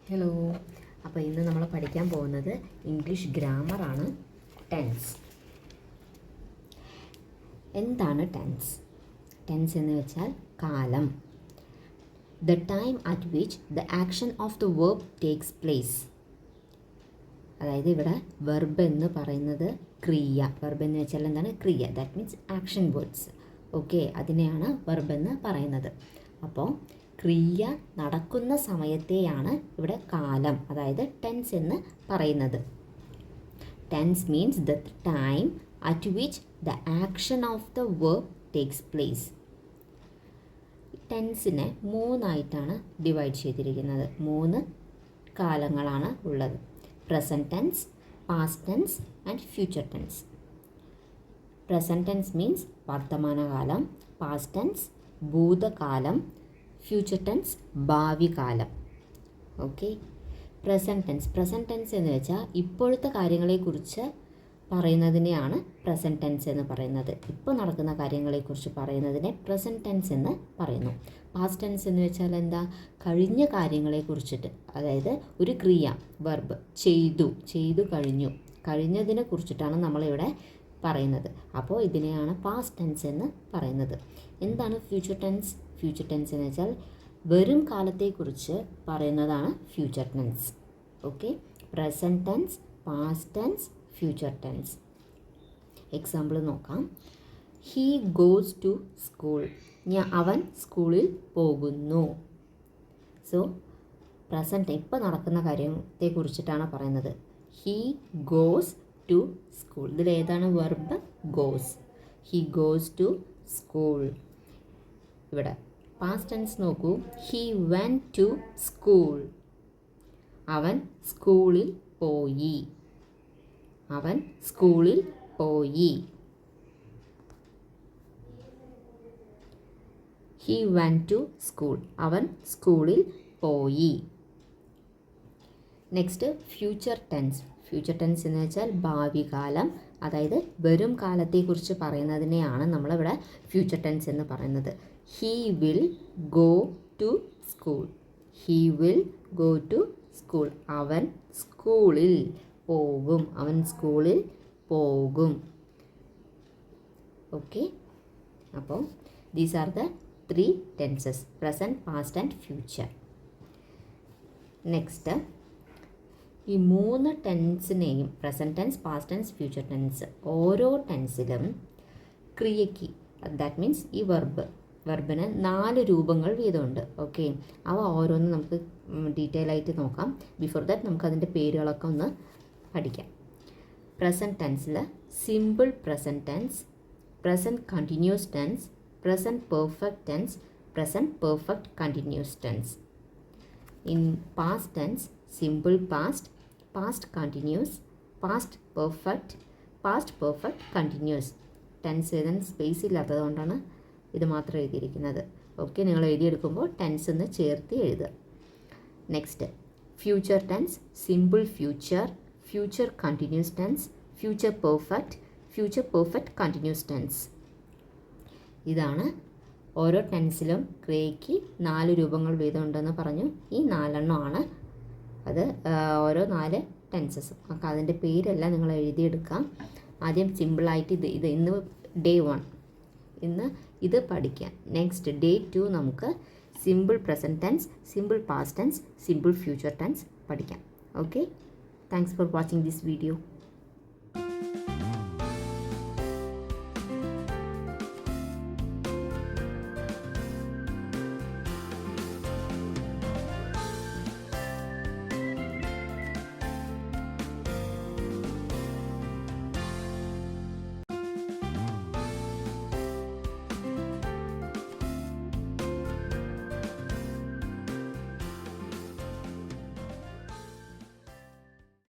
Hello. അപ്പോൾ ഇന്ന് നമ്മൾ പഠിക്കാൻ പോകുന്നത് ഇംഗ്ലീഷ് ഗ്രാമറാണ്. ടെൻസ്. എന്താണ് ടെൻസ്? ടെൻസ് എന്ന് വെച്ചാൽ കാലം. The time at which the action of the verb takes place. അതായത് ഇവിടെ വെർബ് എന്ന് പറയുന്നത് ക്രിയ. വെർബ് എന്ന് വെച്ചാൽ എന്താണ്? ക്രിയ. That means action words. Okay, അതിനെയാണ് വെർബ് എന്ന് പറയുന്നത്. അപ്പോൾ ക്രിയ നടക്കുന്ന സമയത്തെയാണ് ഇവിടെ കാലം, അതായത് ടെൻസ് എന്ന് പറയുന്നത്. Tense means the time at which the action of the verb takes place. ടെൻസിനെ മൂന്നായിട്ടാണ് ഡിവൈഡ് ചെയ്തിരിക്കുന്നത്. 3 കാലങ്ങളാണ് ഉള്ളത്. Present tense, past tense and future tense. Present tense means വർത്തമാനകാലം, പാസ്റ്റ് ടെൻസ് ഭൂതകാലം, ഫ്യൂച്ചർ ടെൻസ് ഭാവി കാലം. ഓക്കെ. പ്രസൻറ്റ് ടെൻസ് എന്ന് വെച്ചാൽ ഇപ്പോഴത്തെ കാര്യങ്ങളെക്കുറിച്ച് പറയുന്നതിനെയാണ് പ്രസൻറ്റ് ടെൻസ് എന്ന് പറയുന്നത്. ഇപ്പോൾ നടക്കുന്ന കാര്യങ്ങളെക്കുറിച്ച് പറയുന്നതിനെ പ്രസൻറ്റ് ടെൻസ് എന്ന് പറയുന്നു. പാസ്റ്റ് ടെൻസ് എന്ന് വെച്ചാൽ എന്താ? കഴിഞ്ഞ കാര്യങ്ങളെക്കുറിച്ചിട്ട്, അതായത് ഒരു ക്രിയ, വെർബ് ചെയ്തു കഴിഞ്ഞതിനെ കുറിച്ചിട്ടാണ് നമ്മളിവിടെ പറയുന്നത്. അപ്പോൾ ഇതിനെയാണ് പാസ്റ്റ് ടെൻസ് എന്ന് പറയുന്നത്. എന്താണ് ഫ്യൂച്ചർ ടെൻസ്? ഫ്യൂച്ചർ ടെൻസ് എന്ന് വെച്ചാൽ വരും കാലത്തെക്കുറിച്ച് പറയുന്നതാണ് future tense. Okay. Present tense, past tense, future tense. Example നോക്കാം. He goes to school. അവൻ സ്കൂളിൽ പോകുന്നു. സോ പ്രസൻറ്റ് ഇപ്പോൾ നടക്കുന്ന കാര്യത്തെക്കുറിച്ചിട്ടാണ് പറയുന്നത്. He goes to school. ഇതിലേതാണ് verb? Goes. He goes to school. ഇവിടെ പാസ്റ്റ് ടെൻസ് നോക്കൂ. He went to school. അവൻ സ്കൂളിൽ പോയി. അവൻ സ്കൂളിൽ പോയി. He went to school. അവൻ സ്കൂളിൽ പോയി. Next future tense. Future tense എന്ന് വെച്ചാൽ ഭാവി കാലം, അതായത് വരും കാലത്തെക്കുറിച്ച് പറയുന്നതിനെയാണ് നമ്മളിവിടെ ഫ്യൂച്ചർ ടെൻസ് എന്ന് പറയുന്നത്. He will go to school. He will go to school. അവൻ സ്കൂളിൽ പോകും. അവൻ സ്കൂളിൽ പോകും. ഓക്കെ. അപ്പോൾ these are the 3 tenses: present, past and future. Next, ഈ 3 ടെൻസിനെയും present tense, past tense, future tense, ഓരോ ടെൻസിലും ക്രിയയ്ക്ക്, ദാറ്റ് മീൻസ് ഈ വെർബിന് 4 രൂപങ്ങൾ വീതമുണ്ട്. ഓക്കെ. അവ ഓരോന്നും നമുക്ക് ഡീറ്റെയിൽ ആയിട്ട് നോക്കാം. ബിഫോർ ദാറ്റ് നമുക്കതിൻ്റെ പേരുകളൊക്കെ ഒന്ന് പഠിക്കാം. പ്രസൻറ്റ് ടെൻസിൽ simple present tense, present continuous tense, present perfect tense, present perfect continuous tense. In past tense, simple past, past continuous, past perfect continuous. Tense എഴുതാൻ സ്പേസ് ഇല്ലാത്തതുകൊണ്ടാണ് ഇത് മാത്രം എഴുതിയിരിക്കുന്നത്. ഓക്കെ. നിങ്ങൾ എഴുതിയെടുക്കുമ്പോൾ ടെൻസ് എന്ന് ചേർത്ത് എഴുതുക. Next, future tense, simple future, future continuous tense, future perfect continuous tense. ഇതാണ് ഓരോ ടെൻസിലും ക്രിയയ്ക്ക് 4 രൂപങ്ങൾ വീതമുണ്ടെന്ന് പറഞ്ഞു. ഈ 4 എണ്ണമാണ് അത്, ഓരോ 4 ടെൻസസും. അപ്പോൾ അതിൻ്റെ പേരെല്ലാം നിങ്ങൾ എഴുതിയെടുക്കാം. ആദ്യം സിമ്പിളായിട്ട് ഇത് ഇന്ന് ഡേ 1, ഇന്ന് ഇത് പഠിക്കാം. നെക്സ്റ്റ് ഡേ 2 നമുക്ക് simple present tense, simple past tense, simple future tense പഠിക്കാം. Okay. Thanks for watching this video.